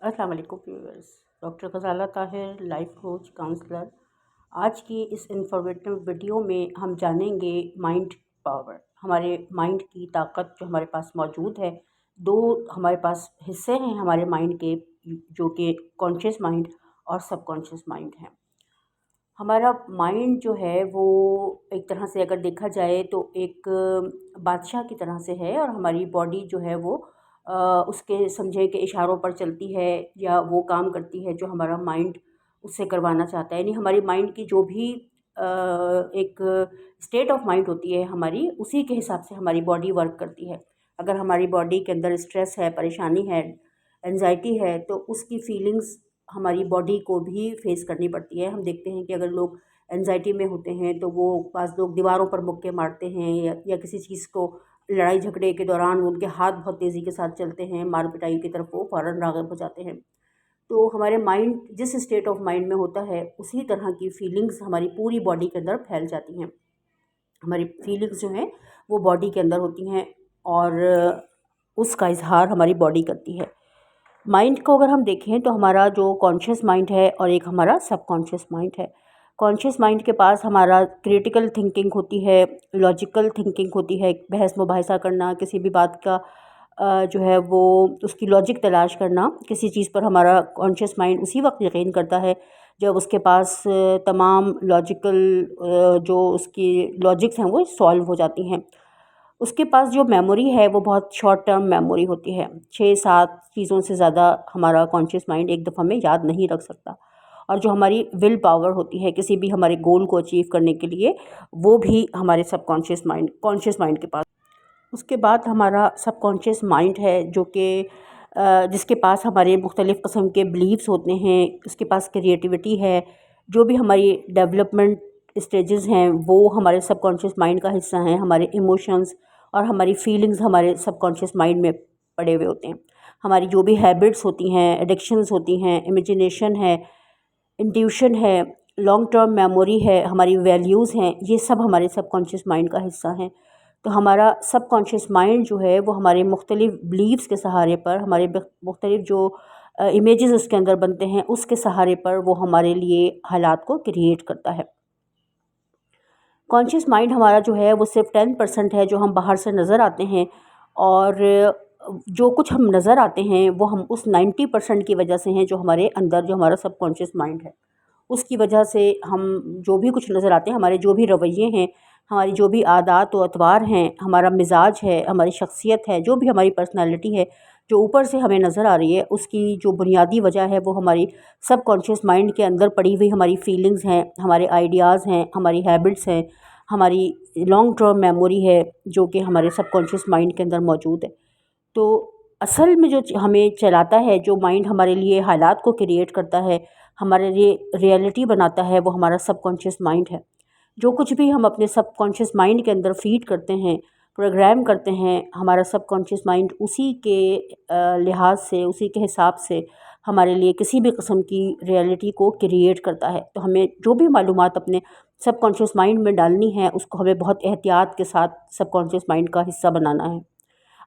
अस्सलाम वालेकुम viewers. Doctor Ghazala Tahir, life coach, counsellor. आज की इस इंफॉर्मेटिव वीडियो में हम जानेंगे माइंड पावर, हमारे माइंड की ताकत जो हमारे पास मौजूद है। दो हमारे पास हिस्से हैं हमारे माइंड के, जो कि कॉन्शियस माइंड और सबकॉन्शियस माइंड हैं। हमारा माइंड जो है वो एक तरह से अगर देखा जाए तो एक बादशाह की तरह से है, और हमारी बॉडी जो है वो उसके समझे के इशारों पर चलती है या वो काम करती है जो हमारा माइंड उससे करवाना चाहता है। यानी हमारी माइंड की जो भी एक स्टेट ऑफ माइंड होती है हमारी, उसी के हिसाब से हमारी बॉडी वर्क करती है। अगर हमारी बॉडी के अंदर स्ट्रेस है, परेशानी है, एंजाइटी है, तो उसकी फीलिंग्स हमारी बॉडी को भी फेस करनी पड़ती है। हम देखते हैं कि अगर लोग एंजाइटी में होते हैं तो वो पास लोग दीवारों पर मुक्के मारते हैं, या किसी चीज़ को लड़ाई झगड़े के दौरान उनके हाथ बहुत तेज़ी के साथ चलते हैं, मार पिटाई की तरफ वो फ़ौरन राग़िब हो जाते हैं। तो हमारे माइंड जिस स्टेट ऑफ माइंड में होता है, उसी तरह की फीलिंग्स हमारी पूरी बॉडी के अंदर फैल जाती हैं। हमारी फीलिंग्स जो हैं वो बॉडी के अंदर होती हैं, और उसका इजहार हमारी बॉडी करती है। माइंड को अगर हम देखें तो हमारा जो कॉन्शियस माइंड है और एक हमारा सबकॉन्शियस माइंड है। कॉन्शियस माइंड के पास हमारा क्रिटिकल थिंकिंग होती है, लॉजिकल थिंकिंग होती है, बहस मुबाहिसा करना, किसी भी बात का जो है वो उसकी लॉजिक तलाश करना। किसी चीज़ पर हमारा कॉन्शियस माइंड उसी वक्त यकीन करता है जब उसके पास तमाम लॉजिकल जो उसकी लॉजिक्स हैं वो सॉल्व हो जाती हैं। उसके पास जो मेमोरी है वो बहुत शॉर्ट टर्म मेमोरी होती है। 6-7 चीज़ों से ज़्यादा हमारा कॉन्शियस माइंड एक दफ़ा में याद नहीं रख सकता। और जो हमारी विल पावर होती है किसी भी हमारे गोल को अचीव करने के लिए, वो भी हमारे सबकॉन्शियस माइंड कॉन्शियस माइंड के पास। उसके बाद हमारा सबकॉन्शियस माइंड है जो कि जिसके पास हमारे मुख्तलिफ़ किस्म के बिलीव्स होते हैं, उसके पास क्रिएटिविटी है। जो भी हमारी डेवलपमेंट स्टेजेस हैं वो हमारे सबकॉन्शियस माइंड का हिस्सा हैं। हमारे इमोशंस और हमारी फीलिंग्स हमारे सबकॉन्शियस माइंड में पड़े हुए होते हैं। हमारी जो भी हैबिट्स होती हैं, एडिक्शंस होती हैं, इमेजिनेशन है, इंट्यूशन है, लॉन्ग टर्म मेमोरी है, हमारी वैल्यूज़ हैं, ये सब हमारे सबकॉन्शियस माइंड का हिस्सा हैं। तो हमारा सबकॉन्शियस माइंड जो है वो हमारे मुख्तलिफ़ बिलीव्स के सहारे पर, हमारे मुख्तलिफ़ जो इमेजेस उसके अंदर बनते हैं उसके सहारे पर वो हमारे लिए हालात को क्रिएट करता है। कॉन्शियस माइंड हमारा जो है वो सिर्फ 10% है जो हम बाहर से नज़र आते हैं, और जो कुछ हम नज़र आते हैं वो हम उस 90% की वजह से हैं जो हमारे अंदर, जो हमारा सबकॉन्शियस माइंड है उसकी वजह से हम जो भी कुछ नज़र आते हैं, हमारे जो भी रवैये हैं, हमारी जो भी आदात व अतवार हैं, हमारा मिजाज है, हमारी शख्सियत है, जो भी हमारी पर्सनैलिटी है जो ऊपर से हमें नज़र आ रही है, उसकी जो बुनियादी वजह है वो हमारी सबकॉन्शियस माइंड के अंदर पड़ी हुई हमारी फीलिंग्स हैं, हमारे आइडियाज़ हैं, हमारी हैबिट्स हैं, हमारी लॉन्ग टर्म मेमोरी है जो कि हमारे सबकॉन्शियस माइंड के अंदर मौजूद है। तो असल में जो हमें चलाता है, जो माइंड हमारे लिए हालात को क्रिएट करता है, हमारे लिए रियलिटी बनाता है, वो हमारा सबकॉन्शियस माइंड है। जो कुछ भी हम अपने सबकॉन्शियस माइंड के अंदर फीड करते हैं, प्रोग्राम करते हैं, हमारा सबकॉन्शियस माइंड उसी के लिहाज से, उसी के हिसाब से हमारे लिए किसी भी किस्म की रियलिटी को क्रिएट करता है। तो हमें जो भी मालूमात अपने सबकॉन्शियस माइंड में डालनी है उसको हमें बहुत एहतियात के साथ सबकॉन्शियस माइंड का हिस्सा बनाना है।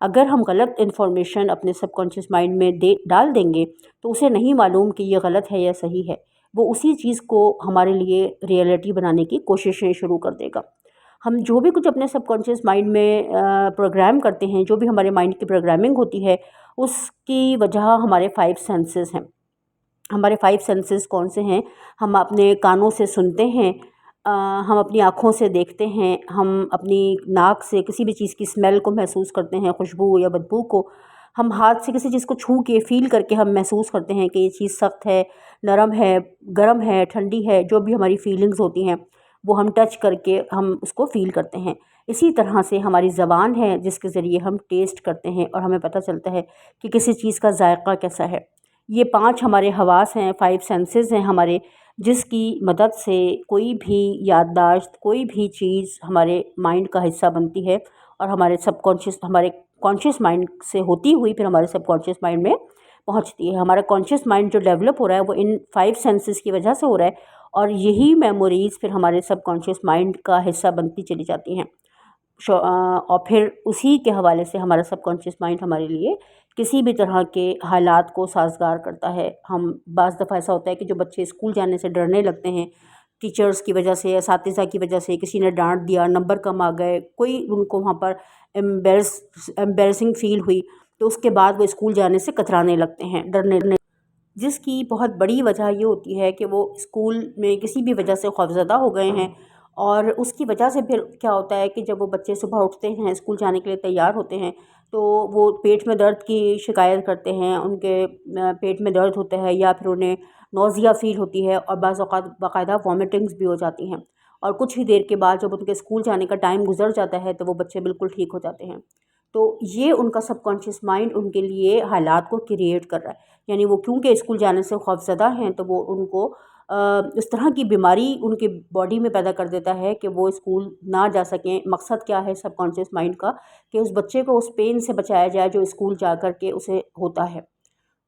अगर हम गलत इन्फॉर्मेशन अपने सबकॉन्शियस माइंड में डाल देंगे तो उसे नहीं मालूम कि ये गलत है या सही है, वो उसी चीज़ को हमारे लिए रियलिटी बनाने की कोशिशें शुरू कर देगा। हम जो भी कुछ अपने सबकॉन्शियस माइंड में प्रोग्राम करते हैं, जो भी हमारे माइंड की प्रोग्रामिंग होती है, उसकी वजह हमारे 5 सेंसेस हैं। हमारे 5 सेंसेस कौन से हैं? हम अपने कानों से सुनते हैं, हम अपनी आँखों से देखते हैं, हम अपनी नाक से किसी भी चीज़ की स्मेल को महसूस करते हैं, खुशबू या बदबू को। हम हाथ से किसी चीज़ को छू के फ़ील करके हम महसूस करते हैं कि ये चीज़ सख्त है, नरम है, गर्म है, ठंडी है। जो भी हमारी फीलिंग्स होती हैं वो हम टच करके हम उसको फ़ील करते हैं। इसी तरह से हमारी ज़बान है जिसके ज़रिए हम टेस्ट करते हैं और हमें पता चलता है कि किसी चीज़ का जायका कैसा है। ये 5 हमारे हवास हैं, 5 सेंसेस हैं हमारे, जिसकी मदद से कोई भी याददाश्त, कोई भी चीज़ हमारे माइंड का हिस्सा बनती है और हमारे कॉन्शियस माइंड से होती हुई फिर हमारे सबकॉन्शियस माइंड में पहुंचती है। हमारा कॉन्शियस माइंड जो डेवलप हो रहा है वो इन 5 सेंसेस की वजह से हो रहा है, और यही मेमोरीज़ फिर हमारे सबकॉन्शियस माइंड का हिस्सा बनती चली जाती हैं। और फिर उसी के हवाले से हमारा सबकॉन्शियस माइंड हमारे लिए کسی بھی طرح کے حالات کو سازگار کرتا ہے۔ ہم بعض دفعہ ایسا ہوتا ہے کہ جو بچے اسکول جانے سے ڈرنے لگتے ہیں ٹیچرز کی وجہ سے، اساتذہ کی وجہ سے، کسی نے ڈانٹ دیا، نمبر کم آ گئے، کوئی ان کو وہاں پر ایمبیرسنگ فیل ہوئی، تو اس کے بعد وہ اسکول جانے سے کترانے لگتے ہیں، ڈرنے، جس کی بہت بڑی وجہ یہ ہوتی ہے کہ وہ اسکول میں کسی بھی وجہ سے خوفزدہ ہو گئے ہیں۔ اور اس کی وجہ سے پھر کیا ہوتا ہے کہ جب وہ بچے صبح اٹھتے ہیں، اسکول جانے کے لیے تیار ہوتے ہیں، تو وہ پیٹ میں درد کی شکایت کرتے ہیں، ان کے پیٹ میں درد ہوتا ہے، یا پھر انہیں نوزیا فیل ہوتی ہے، اور بعض اوقات باقاعدہ وامٹنگز بھی ہو جاتی ہیں۔ اور کچھ ہی دیر کے بعد جب ان کے اسکول جانے کا ٹائم گزر جاتا ہے تو وہ بچے بالکل ٹھیک ہو جاتے ہیں۔ تو یہ ان کا سب کانشیس مائنڈ ان کے لیے حالات کو کریٹ کر رہا ہے، یعنی وہ کیونکہ اسکول جانے سے خوفزدہ ہیں تو وہ ان کو اس طرح کی بیماری ان کے باڈی میں پیدا کر دیتا ہے کہ وہ اسکول نہ جا سکیں۔ مقصد کیا ہے سب کانشیس مائنڈ کا کہ اس بچے کو اس پین سے بچایا جائے جو اسکول جا کر کے اسے ہوتا ہے۔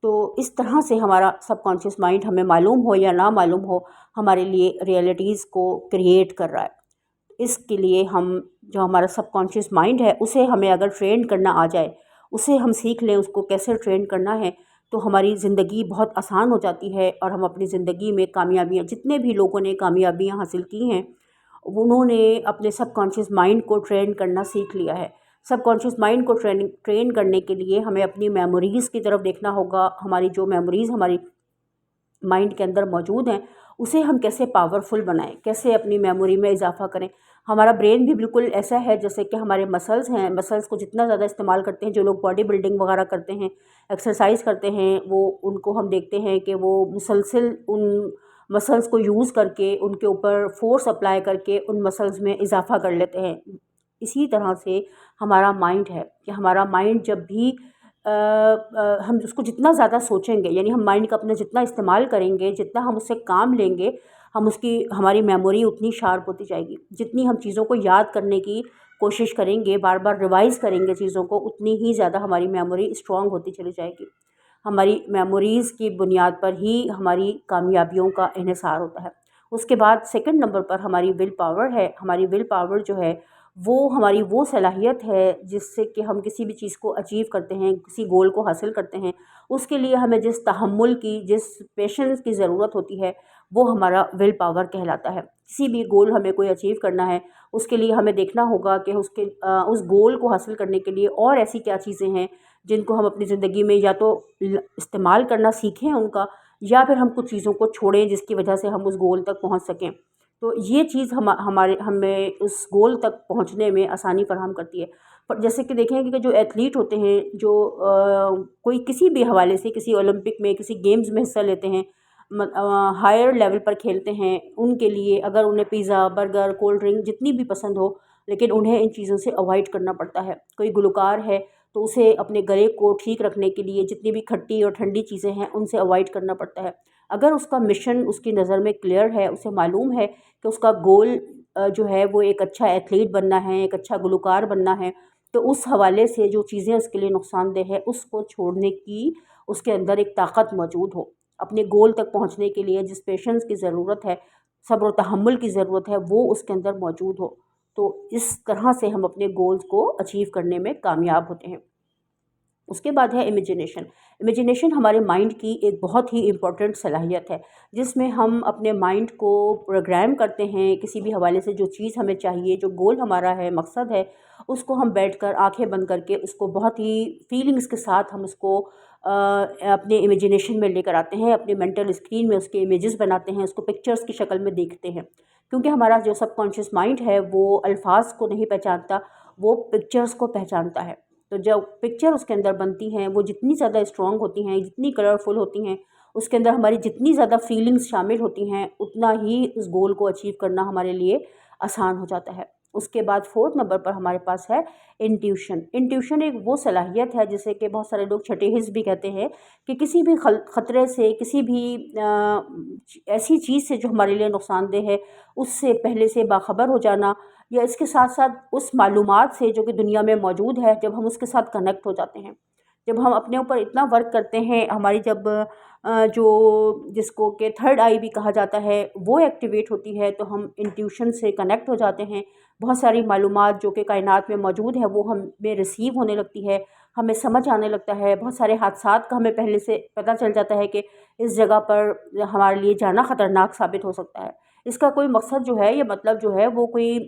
تو اس طرح سے ہمارا سب کانشیس مائنڈ، ہمیں معلوم ہو یا نہ معلوم ہو، ہمارے لیے ریئلٹیز کو کریٹ کر رہا ہے۔ اس کے لیے ہم جو ہمارا سب کانشیس مائنڈ ہے اسے ہمیں اگر ٹرین کرنا آ جائے، اسے ہم سیکھ لیں اس کو کیسے ٹرین کرنا ہے، تو ہماری زندگی بہت آسان ہو جاتی ہے، اور ہم اپنی زندگی میں کامیابیاں، جتنے بھی لوگوں نے کامیابیاں حاصل کی ہیں انہوں نے اپنے سب کانشیس مائنڈ کو ٹرین کرنا سیکھ لیا ہے۔ سب کانشیس مائنڈ کو ٹرین کرنے کے لیے ہمیں اپنی میموریز کی طرف دیکھنا ہوگا۔ ہماری جو میموریز ہماری مائنڈ کے اندر موجود ہیں اسے ہم کیسے پاورفل بنائیں، کیسے اپنی میموری میں اضافہ کریں۔ ہمارا برین بھی بالکل ایسا ہے جیسے کہ ہمارے مسلز ہیں، مسلز کو جتنا زیادہ استعمال کرتے ہیں، جو لوگ باڈی بلڈنگ وغیرہ کرتے ہیں، ایکسرسائز کرتے ہیں، وہ ان کو ہم دیکھتے ہیں کہ وہ مسلسل ان مسلز کو یوز کر کے ان کے اوپر فورس اپلائی کر کے ان مسلز میں اضافہ کر لیتے ہیں۔ اسی طرح سے ہمارا مائنڈ ہے کہ ہمارا مائنڈ جب بھی ہم اس کو جتنا زیادہ سوچیں گے، یعنی ہم مائنڈ کا اپنا جتنا استعمال کریں گے، جتنا ہم اس سے کام لیں گے، ہماری میموری اتنی شارپ ہوتی جائے گی۔ جتنی ہم چیزوں کو یاد کرنے کی کوشش کریں گے، بار بار ریوائز کریں گے چیزوں کو، اتنی ہی زیادہ ہماری میموری اسٹرانگ ہوتی چلی جائے گی۔ ہماری میموریز کی بنیاد پر ہی ہماری کامیابیوں کا انحصار ہوتا ہے۔ اس کے بعد سیکنڈ نمبر پر ہماری ول پاور ہے۔ ہماری ول پاور جو ہے وہ ہماری وہ صلاحیت ہے جس سے کہ ہم کسی بھی چیز کو اچیو کرتے ہیں، کسی گول کو حاصل کرتے ہیں، اس کے لیے ہمیں جس تحمل کی، جس پیشنس کی ضرورت ہوتی ہے وہ ہمارا ول پاور کہلاتا ہے۔ کسی بھی گول ہمیں کوئی اچیو کرنا ہے، اس کے لیے ہمیں دیکھنا ہوگا کہ اس گول کو حاصل کرنے کے لیے اور ایسی کیا چیزیں ہیں جن کو ہم اپنی زندگی میں یا تو استعمال کرنا سیکھیں ان کا، یا پھر ہم کچھ چیزوں کو چھوڑیں جس کی وجہ سے ہم اس گول تک پہنچ سکیں۔ تو یہ چیز ہمیں اس گول تک پہنچنے میں آسانی فراہم کرتی ہے۔ پر جیسے کہ دیکھیں کہ جو ایتھلیٹ ہوتے ہیں، جو کوئی کسی بھی حوالے سے کسی اولمپک میں، کسی گیمز میں حصہ لیتے ہیں، ہائر لیول پر کھیلتے ہیں، ان کے لیے اگر انہیں پیزا، برگر، کولڈ ڈرنک جتنی بھی پسند ہو، لیکن انہیں ان چیزوں سے اوائڈ کرنا پڑتا ہے۔ کوئی گلوکار ہے تو اسے اپنے گلے کو ٹھیک رکھنے کے لیے جتنی بھی کھٹی اور ٹھنڈی چیزیں ہیں ان سے اوائڈ کرنا پڑتا ہے۔ اگر اس کا مشن اس کی نظر میں کلیئر ہے، اسے معلوم ہے کہ اس کا گول جو ہے وہ ایک اچھا ایتھلیٹ بننا ہے، ایک اچھا گلوکار بننا ہے، تو اس حوالے سے جو چیزیں اس کے لیے نقصان دہ ہے اس کو چھوڑنے کی اس کے اندر ایک طاقت موجود ہو۔ اپنے گول تک پہنچنے کے لیے جس پیشنس کی ضرورت ہے، صبر و تحمل کی ضرورت ہے، وہ اس کے اندر موجود ہو، تو اس طرح سے ہم اپنے گولز کو اچیو کرنے میں کامیاب ہوتے ہیں۔ اس کے بعد ہے امیجنیشن۔ امیجنیشن ہمارے مائنڈ کی ایک بہت ہی امپورٹنٹ صلاحیت ہے، جس میں ہم اپنے مائنڈ کو پروگرام کرتے ہیں کسی بھی حوالے سے۔ جو چیز ہمیں چاہیے، جو گول ہمارا ہے، مقصد ہے، اس کو ہم بیٹھ کر آنکھیں بند کر کے اس کو بہت ہی فیلنگز کے ساتھ ہم اس کو اپنے امیجنیشن میں لے کر آتے ہیں، اپنے مینٹل اسکرین میں اس کے امیجز بناتے ہیں، اس کو پکچرز کی شکل میں دیکھتے ہیں، کیونکہ ہمارا جو سب کانشیس مائنڈ ہے وہ الفاظ کو نہیں پہچانتا، وہ پکچرز کو پہچانتا ہے۔ تو جب پکچر اس کے اندر بنتی ہیں، وہ جتنی زیادہ اسٹرانگ ہوتی ہیں، جتنی کلرفل ہوتی ہیں، اس کے اندر ہماری جتنی زیادہ فیلنگز شامل ہوتی ہیں، اتنا ہی اس گول کو اچیو کرنا ہمارے لیے آسان ہو جاتا ہے۔ اس کے بعد فورتھ نمبر پر ہمارے پاس ہے انٹیوشن۔ انٹیوشن ایک وہ صلاحیت ہے جسے کہ بہت سارے لوگ چھٹے حس بھی کہتے ہیں، کہ کسی بھی خطرے سے، کسی بھی ایسی چیز سے جو ہمارے لیے نقصان دہ ہے، اس سے پہلے سے باخبر ہو جانا، یا اس کے ساتھ ساتھ اس معلومات سے جو کہ دنیا میں موجود ہے، جب ہم اس کے ساتھ کنیکٹ ہو جاتے ہیں، جب ہم اپنے اوپر اتنا ورک کرتے ہیں، ہماری جب جو جس کو کہ تھرڈ آئی بھی کہا جاتا ہے وہ ایکٹیویٹ ہوتی ہے، تو ہم انٹیوشن سے کنیکٹ ہو جاتے ہیں۔ بہت ساری معلومات جو کہ کائنات میں موجود ہے وہ ہمیں ریسیو ہونے لگتی ہے، हमें समझ आने लगता है, बहुत सारे हादसात का हमें पहले से पता चल जाता है कि इस जगह पर हमारे लिए जाना ख़तरनाक साबित हो सकता है। इसका कोई मकसद जो है, या मतलब जो है, वो कोई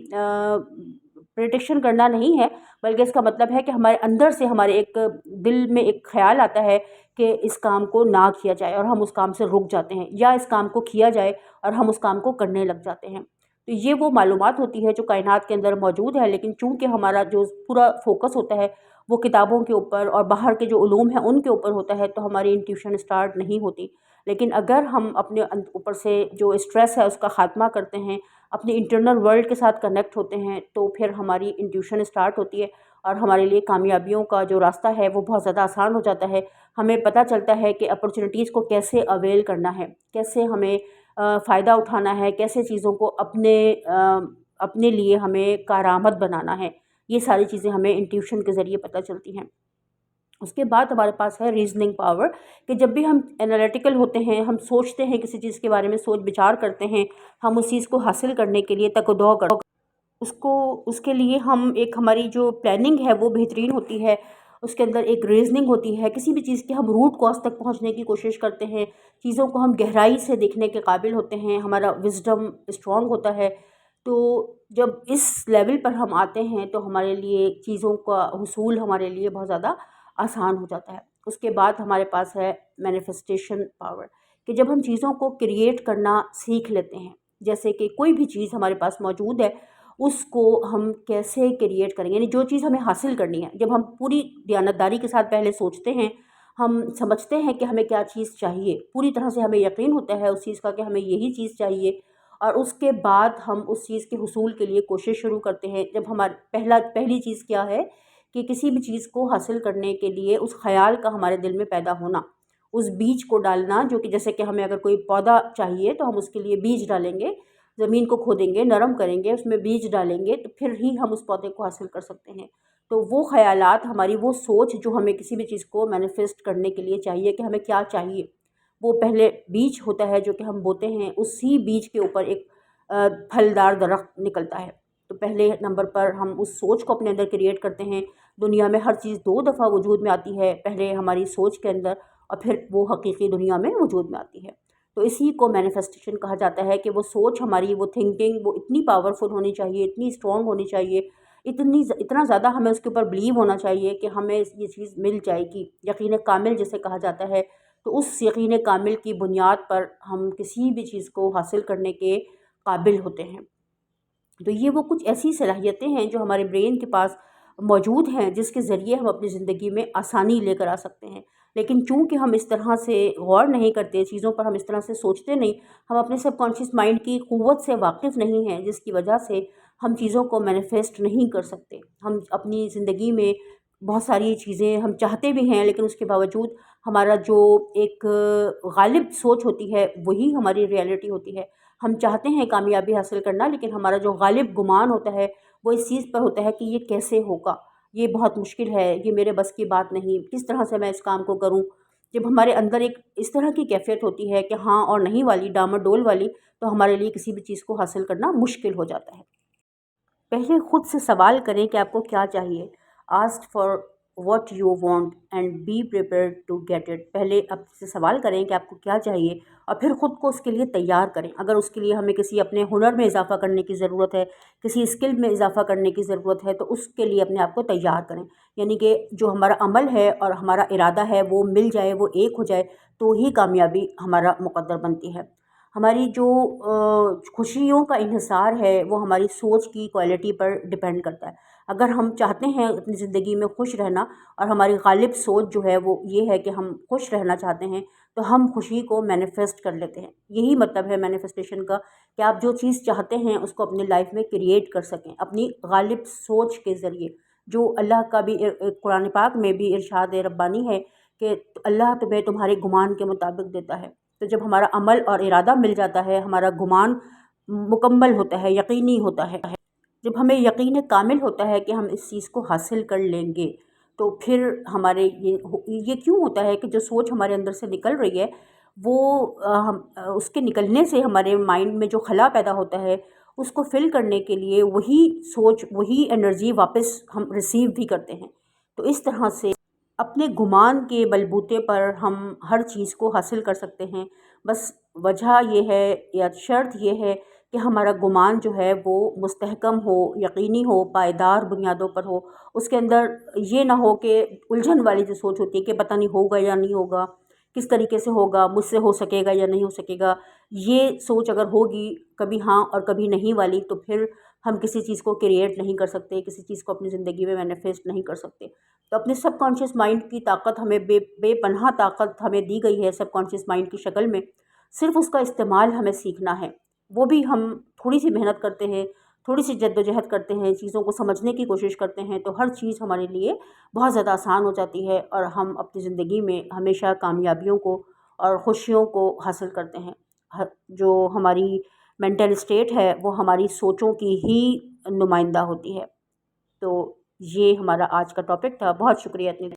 प्रिडिक्शन करना नहीं है, बल्कि इसका मतलब है कि हमारे अंदर से हमारे एक दिल में एक ख़्याल आता है कि इस काम को ना किया जाए, और हम उस काम से रुक जाते हैं, या इस काम को किया जाए और हम उस काम को करने लग जाते हैं। तो ये वो मालूमात होती है जो कायनात के अंदर मौजूद है, लेकिन चूँकि हमारा जो पूरा फ़ोकस होता है वो किताबों के ऊपर और बाहर के जो उलूम हैं उनके ऊपर होता है, तो हमारी इंट्यूशन स्टार्ट नहीं होती। लेकिन अगर हम अपने ऊपर से जो स्ट्रेस है उसका ख़ात्मा करते हैं, अपने इंटरनल वर्ल्ड के साथ कनेक्ट होते हैं, तो फिर हमारी इंट्यूशन स्टार्ट होती है और हमारे लिए कामयाबियों का जो रास्ता है वो बहुत ज़्यादा आसान हो जाता है। हमें पता चलता है कि अपॉर्चुनिटीज़ को कैसे अवेल करना है, कैसे हमें फ़ायदा उठाना है, कैसे चीज़ों को अपने लिए हमें कारआमद बनाना है। ये सारी चीज़ें हमें इंट्यूशन के ज़रिए पता चलती हैं। उसके बाद हमारे पास है रीज़निंग पावर, कि जब भी हम एनालिटिकल होते हैं, हम सोचते हैं, किसी चीज़ के बारे में सोच विचार करते हैं, हम उस चीज़ को हासिल करने के लिए तकदो कर उसको उसके लिए हम एक हमारी जो प्लानिंग है वो बेहतरीन होती है। उसके अंदर एक रीज़निंग होती है, किसी भी चीज़ के हम रूट कॉज़ तक पहुंचने की कोशिश करते हैं, चीज़ों को हम गहराई से देखने के काबिल होते हैं, हमारा विज़डम स्ट्रॉन्ग होता है। तो जब इस लेवल पर हम आते हैं तो हमारे लिए चीज़ों का हुसूल हमारे लिए बहुत ज़्यादा आसान हो जाता है। उसके बाद हमारे पास है मैनिफेस्टेशन पावर, कि जब हम चीज़ों को क्रिएट करना सीख लेते हैं, जैसे कि कोई भी चीज़ हमारे पास मौजूद है उसको हम कैसे क्रिएट करेंगे, यानी जो चीज़ हमें हासिल करनी है, जब हम पूरी दयानतदारी के साथ पहले सोचते हैं, हम समझते हैं कि हमें क्या चीज़ चाहिए, पूरी तरह से हमें यकीन होता है उस चीज़ का कि हमें यही चीज़ चाहिए, और उसके बाद हम उस चीज़ के हुसूल के लिए कोशिश शुरू करते हैं। जब हमारा पहली चीज़ क्या है कि किसी भी चीज़ को हासिल करने के लिए उस ख़याल का हमारे दिल में पैदा होना, उस बीज को डालना, जो कि जैसे कि हमें अगर कोई पौधा चाहिए तो हम उसके लिए बीज डालेंगे, ज़मीन को खोदेंगे, नरम करेंगे, उसमें बीज डालेंगे, तो फिर ही हम उस पौधे को हासिल कर सकते हैं। तो वो ख़यालात, हमारी वो सोच जो हमें किसी भी चीज़ को मैनिफेस्ट करने के लिए चाहिए कि हमें क्या चाहिए, वो पहले बीज होता है जो कि हम बोते हैं, उसी बीज के ऊपर एक फलदार दरख्त निकलता है। तो पहले नंबर पर हम उस सोच को अपने अंदर क्रिएट करते हैं। दुनिया में हर चीज़ 2 दफ़ा वजूद में आती है, पहले हमारी सोच के अंदर और फिर वो हकीकी दुनिया में वजूद में आती है। तो इसी को मैनिफेस्टेशन कहा जाता है, कि वो सोच हमारी, वो थिंकिंग, वो इतनी पावरफुल होनी चाहिए, इतनी स्ट्रॉन्ग होनी चाहिए, इतना ज़्यादा हमें उसके ऊपर बिलीव होना चाहिए कि हमें ये चीज़ मिल जाएगी। यकीन कामिल जिसे कहा जाता है, तो उस यकीन कामिल की बुनियाद पर हम किसी भी चीज़ को हासिल करने के काबिल होते हैं। तो ये वो कुछ ऐसी सलाहियतें हैं जो हमारे ब्रेन के पास मौजूद हैं, जिसके ज़रिए हम अपनी ज़िंदगी में आसानी लेकर आ सकते हैं। लेकिन चूँकि हम इस तरह से गौर नहीं करते, चीज़ों पर हम इस तरह से सोचते नहीं, हम अपने सबकॉन्शियस माइंड की क़ुव्वत से वाकिफ़ नहीं हैं, जिसकी वजह से हम चीज़ों को मैनिफेस्ट नहीं कर सकते। हम अपनी ज़िंदगी में बहुत सारी चीज़ें हम चाहते भी हैं, लेकिन उसके बावजूद हमारा जो एक गालिब सोच होती है वही हमारी रियलिटी होती है। हम चाहते हैं कामयाबी हासिल करना, लेकिन हमारा जो गालिब गुमान होता है वो इस चीज़ पर होता है कि ये कैसे होगा, ये बहुत मुश्किल है, ये मेरे बस की बात नहीं, किस तरह से मैं इस काम को करूँ। जब हमारे अंदर एक इस तरह की कैफ़ियत होती है कि हाँ और नहीं वाली, डामाडोल वाली, तो हमारे लिए किसी भी चीज़ को हासिल करना मुश्किल हो जाता है। पहले खुद से सवाल करें कि आपको क्या चाहिए। Ask for what you want and be prepared to get it. पहले आपसे सवाल करें कि आपको क्या चाहिए, और फिर ख़ुद को उसके लिए तैयार करें। अगर उसके लिए हमें किसी अपने हुनर में इजाफ़ा करने की ज़रूरत है, किसी स्किल में इजाफ़ा करने की ज़रूरत है, तो उसके लिए अपने आप को तैयार करें। यानी कि जो हमारा अमल है और हमारा इरादा है वो मिल जाए, वो एक हो जाए, तो ही कामयाबी हमारा मुक़द्दर बनती है। हमारी जो खुशियों का इन्हिसार है वो हमारी सोच की क्वालिटी पर डिपेंड करता है। अगर हम चाहते हैं अपनी ज़िंदगी में खुश रहना, और हमारी गालिब सोच जो है वो ये है कि हम खुश रहना चाहते हैं, तो हम खुशी को मैनिफेस्ट कर लेते हैं। यही मतलब है मैनिफेस्टेशन का, कि आप जो चीज़ चाहते हैं उसको अपनी लाइफ में क्रिएट कर सकें अपनी गालिब सोच के ज़रिए। जो अल्लाह का भी कुरान पाक में भी इरशाद रब्बानी है कि अल्लाह तुम्हें तुम्हारे गुमान के मुताबिक देता है। तो जब हमारा अमल और इरादा मिल जाता है, हमारा गुमान मुकम्मल होता है, यकीनी होता है, जब हमें यकीन कामिल होता है कि हम इस चीज़ को हासिल कर लेंगे, तो फिर हमारे ये क्यों होता है कि जो सोच हमारे अंदर से निकल रही है वो उसके निकलने से हमारे माइंड में जो खला पैदा होता है, उसको फिल करने के लिए वही सोच, वही एनर्जी वापस हम रिसीव भी करते हैं। तो इस तरह से اپنے گمان کے بلبوتے پر ہم ہر چیز کو حاصل کر سکتے ہیں، بس وجہ یہ ہے یا شرط یہ ہے کہ ہمارا گمان جو ہے وہ مستحکم ہو، یقینی ہو، پائیدار بنیادوں پر ہو۔ اس کے اندر یہ نہ ہو کہ الجھن والی جو سوچ ہوتی ہے کہ پتہ نہیں ہوگا یا نہیں ہوگا، کس طریقے سے ہوگا، مجھ سے ہو سکے گا یا نہیں ہو سکے گا، یہ سوچ اگر ہوگی کبھی ہاں اور کبھی نہیں والی، تو پھر ہم کسی چیز کو کریٹ نہیں کر سکتے، کسی چیز کو اپنی زندگی میں مینیفیسٹ نہیں کر سکتے۔ تو اپنے سب کانشیس مائنڈ کی طاقت ہمیں بے پناہ طاقت ہمیں دی گئی ہے سب کانشیس مائنڈ کی شکل میں، صرف اس کا استعمال ہمیں سیکھنا ہے۔ وہ بھی ہم تھوڑی سی محنت کرتے ہیں، تھوڑی سی جد و جہد کرتے ہیں، چیزوں کو سمجھنے کی کوشش کرتے ہیں، تو ہر چیز ہمارے لیے بہت زیادہ آسان ہو جاتی ہے اور ہم اپنی زندگی میں ہمیشہ کامیابیوں کو اور خوشیوں کو حاصل کرتے ہیں۔ جو ہماری مینٹل اسٹیٹ ہے وہ ہماری سوچوں کی ہی نمائندہ ہوتی ہے۔ تو یہ ہمارا آج کا ٹاپک تھا۔ بہت شکریہ اتنی